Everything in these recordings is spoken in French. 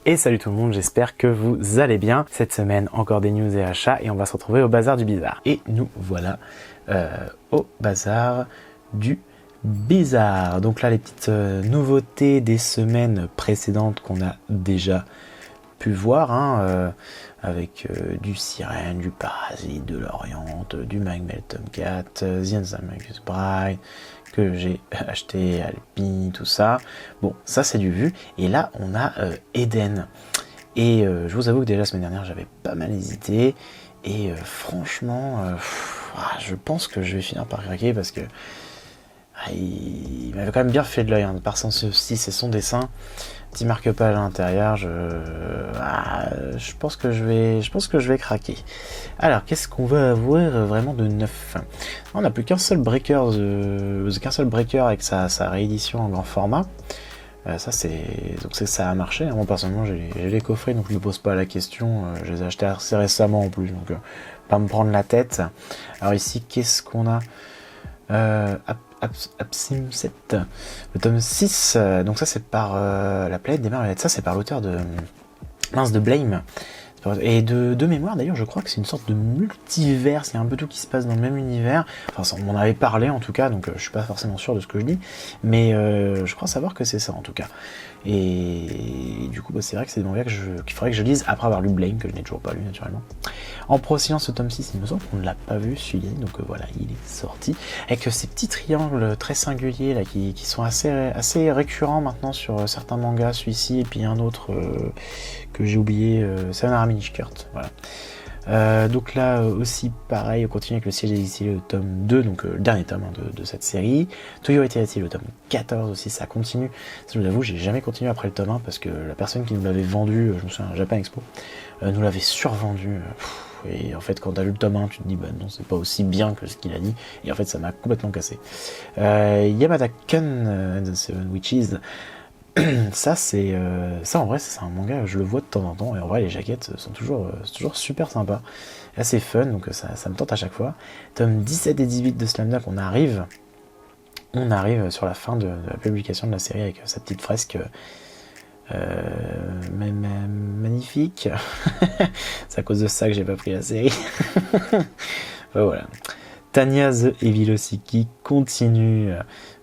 Et salut tout le monde, j'espère que vous allez bien. Cette semaine, encore des news et achats et on va se retrouver au Bazar du Bizarre. Et nous voilà au Bazar du Bizarre. Donc là, les petites nouveautés des semaines précédentes qu'on a déjà pu voir, avec du Sirène, du Parasite, de l'Orient, du Magmel Tomcat, The Handsome Marcus Bride, que j'ai acheté, Alpi, tout ça. Bon, ça c'est du vu. Et là, on a Eden. Et je vous avoue que déjà la semaine dernière, j'avais pas mal hésité. Et franchement, je pense que je vais finir par craquer parce que il m'avait quand même bien fait de l'œil, par son souci, c'est son dessin. Petit marque-page à l'intérieur, je pense que je vais craquer. Alors, qu'est-ce qu'on va avoir vraiment de neuf? On n'a plus qu'un seul breaker avec sa réédition en grand format. Ça a marché. Moi personnellement, j'ai les coffrets, donc je ne me pose pas la question. Je les ai achetés assez récemment en plus, donc pas me prendre la tête. Alors ici, qu'est-ce qu'on a? Absim 7, le tome 6, donc ça c'est par la planète des marionnettes, ça c'est par l'auteur de Blame. Et de mémoire d'ailleurs, je crois que c'est une sorte de multivers, il y a un peu tout qui se passe dans le même univers. Enfin, on m'en avait parlé en tout cas, donc je suis pas forcément sûr de ce que je dis, mais je crois savoir que c'est ça en tout cas. Et du coup, c'est vrai que c'est des mangas qu'il faudrait que je lise après avoir lu Blame, que je n'ai toujours pas lu naturellement. En Pro-Silence, ce tome 6, il me semble qu'on ne l'a pas vu celui-là, donc voilà, il est sorti. Avec ces petits triangles très singuliers là, qui sont assez récurrents maintenant sur certains mangas, celui-ci, et puis un autre que j'ai oublié, c'est un Army Skirt, voilà. Donc là aussi pareil, on continue avec le siège des exilés, le tome 2, donc le dernier tome de cette série. Toyo Iterati, le tome 14 aussi, ça continue. Je vous avoue, j'ai jamais continué après le tome 1 parce que la personne qui nous l'avait vendu, je me souviens, Japan Expo, nous l'avait survendu. Et en fait, quand t'as lu le tome 1, tu te dis, bah non, c'est pas aussi bien que ce qu'il a dit. Et en fait, ça m'a complètement cassé. Yamada-kun and the Seven Witches. Ça en vrai c'est un manga, je le vois de temps en temps et en vrai les jaquettes sont toujours super sympas, assez fun, donc ça me tente à chaque fois. Tome 17 et 18 de Slam Dunk, on arrive sur la fin de la publication de la série avec sa petite fresque magnifique. C'est à cause de ça que j'ai pas pris la série. Voilà. Tanya the Evil aussi qui continue.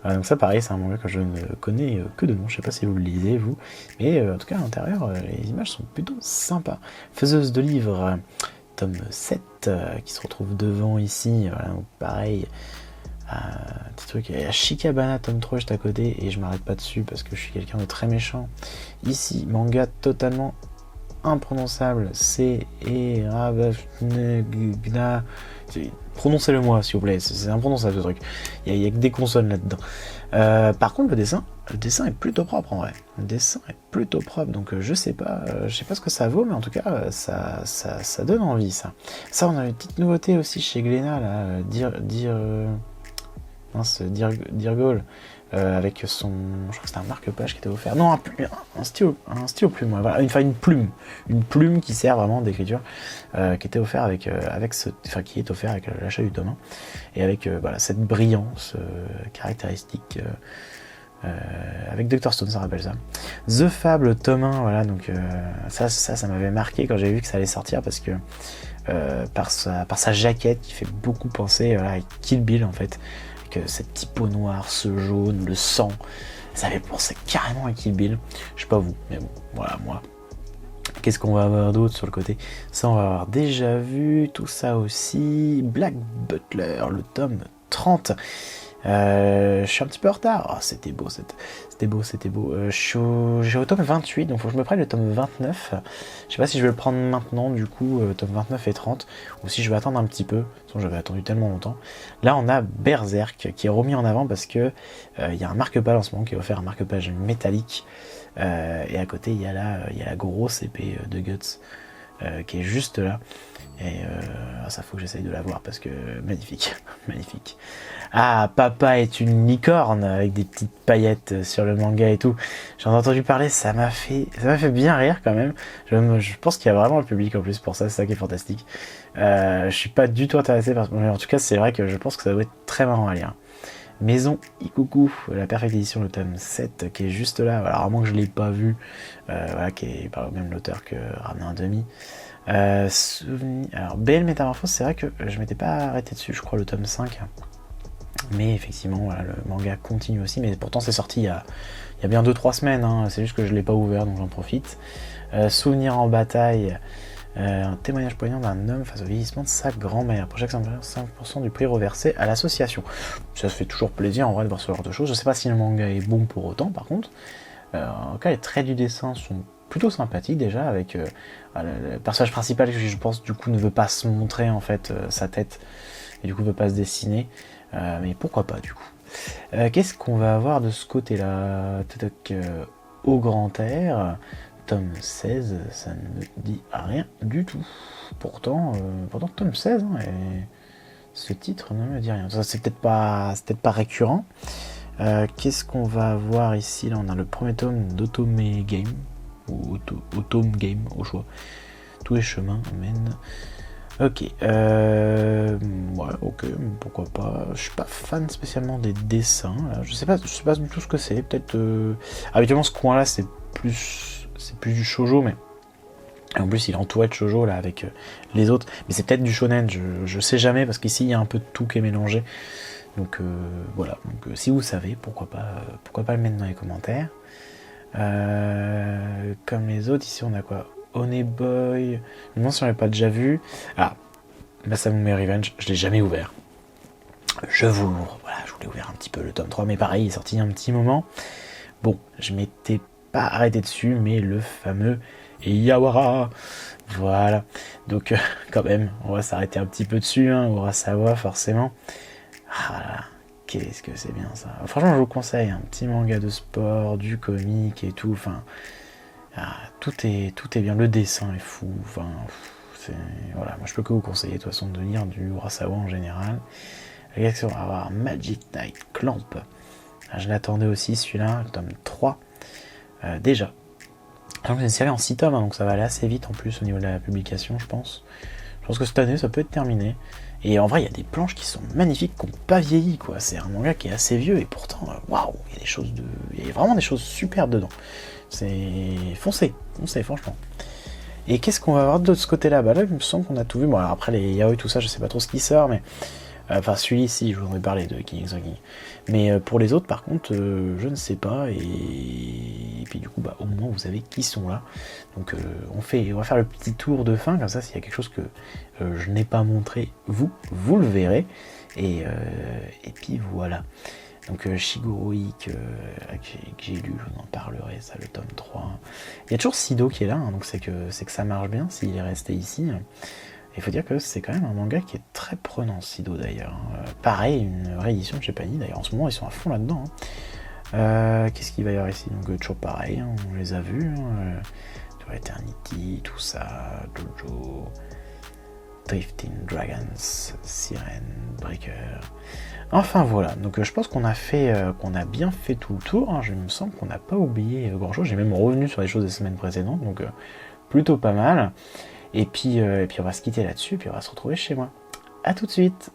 Voilà, donc ça pareil, c'est un manga que je ne connais que de nom, je sais pas si vous le lisez vous, mais en tout cas à l'intérieur les images sont plutôt sympas. Faiseuse de livres, tome 7 qui se retrouve devant ici, voilà, donc pareil, petit truc, et Shikabana tome 3 juste à côté, et je m'arrête pas dessus parce que je suis quelqu'un de très méchant. Ici, manga totalement imprononçable, c'est Erabafnegna. Prononcez-le moi s'il vous plaît, c'est imprononçable ce truc. Il y a que des consonnes là-dedans. Par contre le dessin est plutôt propre en vrai. Le dessin est plutôt propre, donc je sais pas ce que ça vaut, mais en tout cas ça donne envie ça. Ça, on a une petite nouveauté aussi chez Glénat là, Dirgol. Avec son, je crois que c'était un marque-page qui était offert, non un stylo plume, voilà, une plume qui sert vraiment d'écriture, qui était offert qui est offert avec l'achat du tome 1, et avec voilà, cette brillance caractéristique, avec Dr Stone, ça rappelle ça. The Fable tome 1, voilà, donc ça m'avait marqué quand j'ai vu que ça allait sortir, parce que par sa jaquette qui fait beaucoup penser à Kill Bill en fait. Cette typo noire, ce jaune, le sang, ça avait pensé carrément à Kill Bill. Je sais pas vous, mais bon, voilà, moi. Qu'est-ce qu'on va avoir d'autre sur le côté? Ça, on va avoir déjà vu, tout ça aussi. Black Butler, le tome 30. Je suis un petit peu en retard. Oh, c'était beau. Je suis au tome 28, donc faut que je me prenne le tome 29. Je sais pas si je vais le prendre maintenant, du coup, tome 29 et 30, ou si je vais attendre un petit peu. De toute façon, j'avais attendu tellement longtemps. Là, on a Berserk qui est remis en avant parce que il y a un marque-page en ce moment qui est offert, un marque-page métallique. Et à côté, il y a la grosse épée de Guts qui est juste là. Et ça, faut que j'essaye de la voir parce que magnifique. Ah, Papa est une licorne avec des petites paillettes sur le manga et tout. J'en ai entendu parler, ça m'a fait bien rire quand même. Je pense qu'il y a vraiment le public en plus pour ça, c'est ça qui est fantastique. Je suis pas du tout intéressé mais en tout cas, c'est vrai que je pense que ça doit être très marrant à lire. Maison Ikuku, la Perfect Edition, le tome 7, qui est juste là, alors à moins que je ne l'ai pas vu, voilà, qui est par le même auteur que Ramener un demi. Alors BL Métamorphose, c'est vrai que je m'étais pas arrêté dessus, je crois, le tome 5. Mais effectivement, voilà, le manga continue aussi, mais pourtant c'est sorti il y a bien 2-3 semaines, hein, c'est juste que je ne l'ai pas ouvert, donc j'en profite. Souvenir en bataille, un témoignage poignant d'un homme face au vieillissement de sa grand-mère. Pour chaque 5% du prix reversé à l'association. Ça se fait toujours plaisir en vrai de voir ce genre de choses. Je sais pas si le manga est bon pour autant, par contre. En tout cas, les traits du dessin sont plutôt sympathiques déjà, avec le personnage principal qui, je pense, du coup ne veut pas se montrer en fait sa tête, et du coup ne veut pas se dessiner. Mais pourquoi pas du coup. Qu'est-ce qu'on va avoir de ce côté-là? Au grand air, tome 16, ça ne me dit rien du tout. Pourtant tome 16, hein, et ce titre ne me dit rien. Ça, c'est peut-être pas récurrent. Qu'est-ce qu'on va avoir ici? Là, on a le premier tome d'Otome Game, ou Otome Game, au choix. Tous les chemins mènent. Ok, ouais, ok, pourquoi pas. Je suis pas fan spécialement des dessins. Là. Je sais pas du tout ce que c'est. Peut-être. Habituellement, ce coin-là, c'est plus du shoujo, mais en plus, il est entouré de shoujo là avec les autres. Mais c'est peut-être du shonen. Je sais jamais parce qu'ici, il y a un peu de tout qui est mélangé. Donc voilà. Donc si vous savez, pourquoi pas le mettre dans les commentaires. Comme les autres, ici, on a quoi? Honeyboy, je me demande si on l'avait pas déjà vu. Ah, Masamune Revenge, je l'ai jamais ouvert. Je vous l'ouvre, voilà, je voulais ouvrir un petit peu le tome 3, mais pareil, il est sorti il y a un petit moment. Bon, je m'étais pas arrêté dessus, mais le fameux Yawara, voilà. Donc quand même, on va s'arrêter un petit peu dessus, hein, Urasawa forcément. Ah là, qu'est-ce que c'est bien ça. Franchement, je vous conseille, un petit manga de sport, du comique et tout, enfin... Ah, tout est bien, le dessin est fou, enfin, voilà, moi je peux que vous conseiller de toute façon de lire du Urasawa en général. La on va avoir Magic Knight Clamp, je l'attendais aussi celui-là, le tome 3, déjà. Alors c'est une série en 6 tomes, hein, donc ça va aller assez vite en plus au niveau de la publication, je pense. Je pense que cette année ça peut être terminé. Et en vrai, il y a des planches qui sont magnifiques, qui n'ont pas vieilli, quoi. C'est un manga qui est assez vieux, et pourtant, waouh, il y a vraiment des choses superbes dedans. C'est foncé, franchement. Et qu'est-ce qu'on va avoir de ce côté-là? Bah là, il me semble qu'on a tout vu. Bon, alors après, les yaoi, tout ça, je sais pas trop ce qui sort, mais... Enfin, celui-ci, je vous en ai parlé de King of King. Mais pour les autres, par contre, je ne sais pas. Et puis du coup, bah, au moins, vous savez qui sont là. Donc, on va faire le petit tour de fin. Comme ça, s'il y a quelque chose que je n'ai pas montré, vous le verrez. Et puis voilà. Donc Shiguro que j'ai lu, je vous en parlerai, ça, le tome 3. Il y a toujours Sido qui est là, hein, donc c'est que ça marche bien s'il est resté ici. Il faut dire que c'est quand même un manga qui est très prenant, Sido d'ailleurs. Pareil, une réédition de chez Panini, d'ailleurs en ce moment ils sont à fond là-dedans. Hein. Qu'est-ce qu'il va y avoir ici? Donc toujours pareil, hein, on les a vus. Eternity, tout ça, Dojo, Drifting Dragons, Siren, Breaker... Enfin voilà, donc je pense qu'on a bien fait tout le tour, hein. Je me sens qu'on n'a pas oublié grand chose, j'ai même revenu sur les choses des semaines précédentes, donc plutôt pas mal. Et puis on va se quitter là-dessus, puis on va se retrouver chez moi. A tout de suite.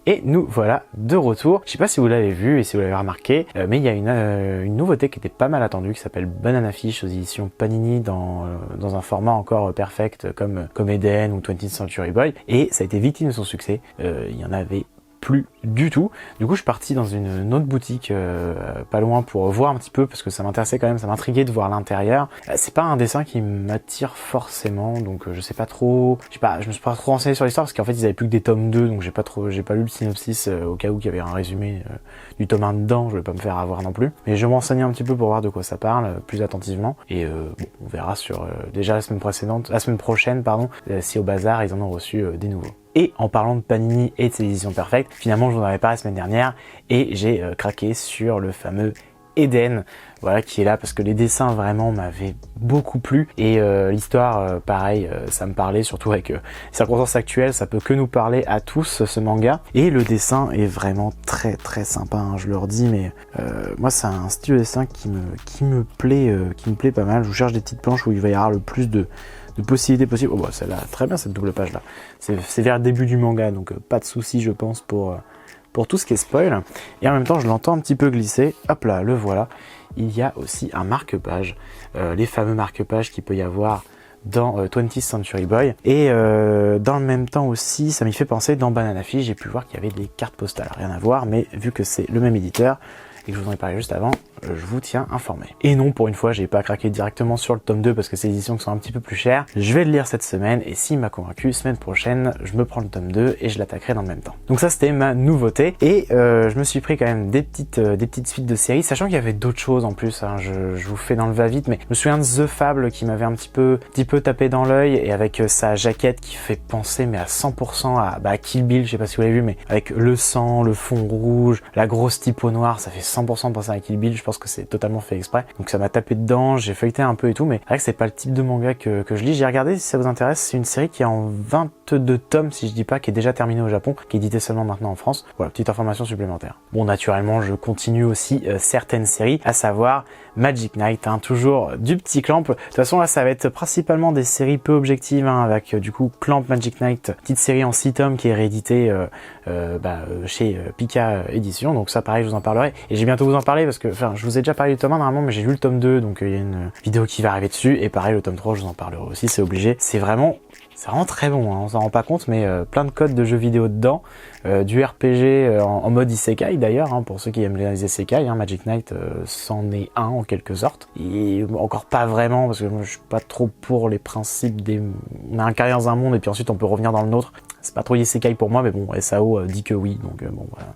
Et nous voilà de retour. Je sais pas si vous l'avez vu et si vous l'avez remarqué, mais il y a une nouveauté qui était pas mal attendue, qui s'appelle Banana Fish aux éditions Panini dans un format encore perfect comme Eden ou 20th Century Boy. Et ça a été victime de son succès. Il y en avait plus du tout. Du coup, je suis parti dans une autre boutique pas loin pour voir un petit peu parce que ça m'intéressait quand même, ça m'intriguait de voir l'intérieur. C'est pas un dessin qui m'attire forcément, donc je sais pas trop. Je me suis pas trop renseigné sur l'histoire parce qu'en fait ils avaient plus que des tomes 2, donc j'ai pas lu le synopsis au cas où il y avait un résumé du tome 1 dedans, je voulais pas me faire avoir non plus. Mais je vais m'enseigner un petit peu pour voir de quoi ça parle plus attentivement et bon, on verra sur déjà la semaine prochaine, si au bazar ils en ont reçu des nouveaux. Et en parlant de Panini et de ses éditions perfectes, finalement je vous en avais parlé la semaine dernière et j'ai craqué sur le fameux Eden, voilà, qui est là parce que les dessins vraiment m'avaient beaucoup plu et l'histoire pareil, ça me parlait, surtout avec les circonstances actuelles, ça peut que nous parler à tous ce manga. Et le dessin est vraiment très très sympa, hein, je le redis, mais moi c'est un style de dessin qui me plaît pas mal. Je cherche des petites planches où il va y avoir le plus de possibilités possibles. Oh bah celle-là, très bien cette double page là. C'est vers le début du manga, donc pas de soucis je pense pour pour tout ce qui est spoil. Et en même temps, je l'entends un petit peu glisser. Hop là, le voilà. Il y a aussi un marque-page, les fameux marque-pages qu'il peut y avoir dans 20th Century Boy. Et dans le même temps aussi, ça m'y fait penser, dans Banana Fish, j'ai pu voir qu'il y avait des cartes postales. Rien à voir, mais vu que c'est le même éditeur, et que je vous en ai parlé juste avant, je vous tiens informé. Et non, pour une fois, j'ai pas craqué directement sur le tome 2 parce que c'est des éditions qui sont un petit peu plus chères. Je vais le lire cette semaine et s'il m'a convaincu, semaine prochaine, je me prends le tome 2 et je l'attaquerai dans le même temps. Donc ça, c'était ma nouveauté. Et je me suis pris quand même des petites suites de séries, sachant qu'il y avait d'autres choses en plus. Hein, je vous fais dans le va-vite, mais je me souviens de The Fable qui m'avait un petit peu tapé dans l'œil et avec sa jaquette qui fait penser mais à 100% à Kill Bill, je sais pas si vous l'avez vu, mais avec le sang, le fond rouge, la grosse typo noire, ça fait 100% penser à Kill Bill. Je pense que c'est totalement fait exprès. Donc ça m'a tapé dedans, j'ai feuilleté un peu et tout, mais c'est vrai que c'est pas le type de manga que je lis. J'ai regardé, si ça vous intéresse, c'est une série qui est en 22 tomes, si je dis pas, qui est déjà terminée au Japon, qui est éditée seulement maintenant en France. Voilà, petite information supplémentaire. Bon, naturellement, je continue aussi certaines séries, à savoir Magic Knight, hein, toujours du petit Clamp. De toute façon, là, ça va être principalement des séries peu objectives, hein, avec du coup Clamp Magic Knight, petite série en 6 tomes qui est rééditée chez Pika Édition. Donc ça, pareil, je vous en parlerai. Et j'ai bientôt vous en parler parce que, enfin, je vous ai déjà parlé du tome 1 normalement, mais j'ai lu le tome 2, donc il y a une vidéo qui va arriver dessus. Et pareil, le tome 3, je vous en parlerai aussi, c'est obligé. C'est vraiment très bon, hein, on s'en rend pas compte, mais plein de codes de jeux vidéo dedans, du RPG en mode isekai d'ailleurs, hein, pour ceux qui aiment les isekai, hein, Magic Knight c'en est un en quelque sorte, et encore pas vraiment, parce que moi je suis pas trop pour les principes on a un carrière dans un monde et puis ensuite on peut revenir dans le nôtre, c'est pas trop isekai pour moi, mais bon, SAO dit que oui, donc bon voilà.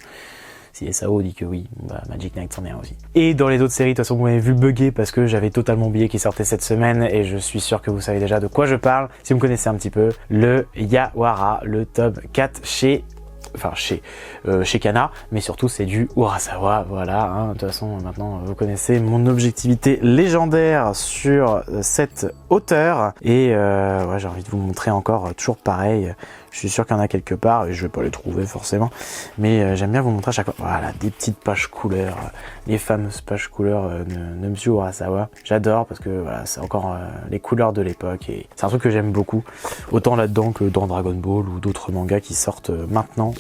Si SAO dit que oui, bah Magic Knight c'en est un aussi. Et dans les autres séries, de toute façon, vous m'avez vu bugger parce que j'avais totalement oublié qu'il sortait cette semaine et je suis sûr que vous savez déjà de quoi je parle. Si vous me connaissez un petit peu, le Yawara, le tome 4 chez Kana, mais surtout c'est du Urasawa, voilà, hein. De toute façon maintenant vous connaissez mon objectivité légendaire sur cette auteur et ouais, j'ai envie de vous montrer encore toujours pareil. Je suis sûr qu'il y en a quelque part et je vais pas les trouver forcément, mais j'aime bien vous montrer à chaque fois. Voilà, des petites pages couleurs, les fameuses pages couleurs de Monsieur Urasawa. J'adore parce que voilà, c'est encore les couleurs de l'époque et c'est un truc que j'aime beaucoup, autant là-dedans que dans Dragon Ball ou d'autres mangas qui sortent maintenant,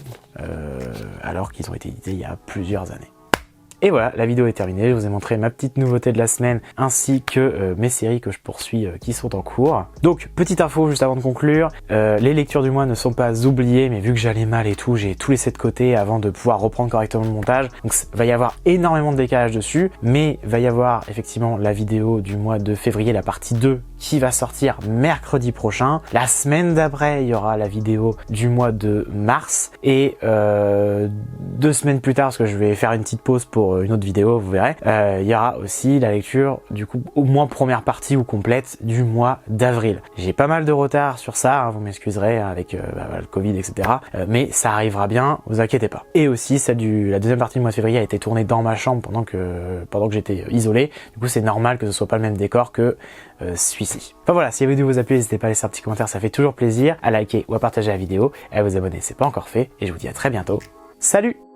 alors qu'ils ont été édités il y a plusieurs années. Et voilà, la vidéo est terminée, je vous ai montré ma petite nouveauté de la semaine ainsi que mes séries que je poursuis qui sont en cours. Donc, petite info juste avant de conclure, les lectures du mois ne sont pas oubliées, mais vu que j'allais mal et tout, j'ai tout laissé de côté avant de pouvoir reprendre correctement le montage. Donc, va y avoir énormément de décalage dessus, mais va y avoir effectivement la vidéo du mois de février, la partie 2, qui va sortir mercredi prochain. La semaine d'après, il y aura la vidéo du mois de mars et 2 semaines plus tard, parce que je vais faire une petite pause pour une autre vidéo, vous verrez, il y aura aussi la lecture du coup au moins première partie ou complète du mois d'avril. J'ai pas mal de retard sur ça, hein, vous m'excuserez, hein, avec le Covid, etc. Mais ça arrivera bien, vous inquiétez pas. Et aussi la deuxième partie du mois de février a été tournée dans ma chambre pendant que j'étais isolé. Du coup, c'est normal que ce soit pas le même décor que celui-ci. Enfin voilà, si la vidéo vous a plu, n'hésitez pas à laisser un petit commentaire, ça fait toujours plaisir, à liker ou à partager la vidéo, et à vous abonner, c'est pas encore fait, et je vous dis à très bientôt. Salut!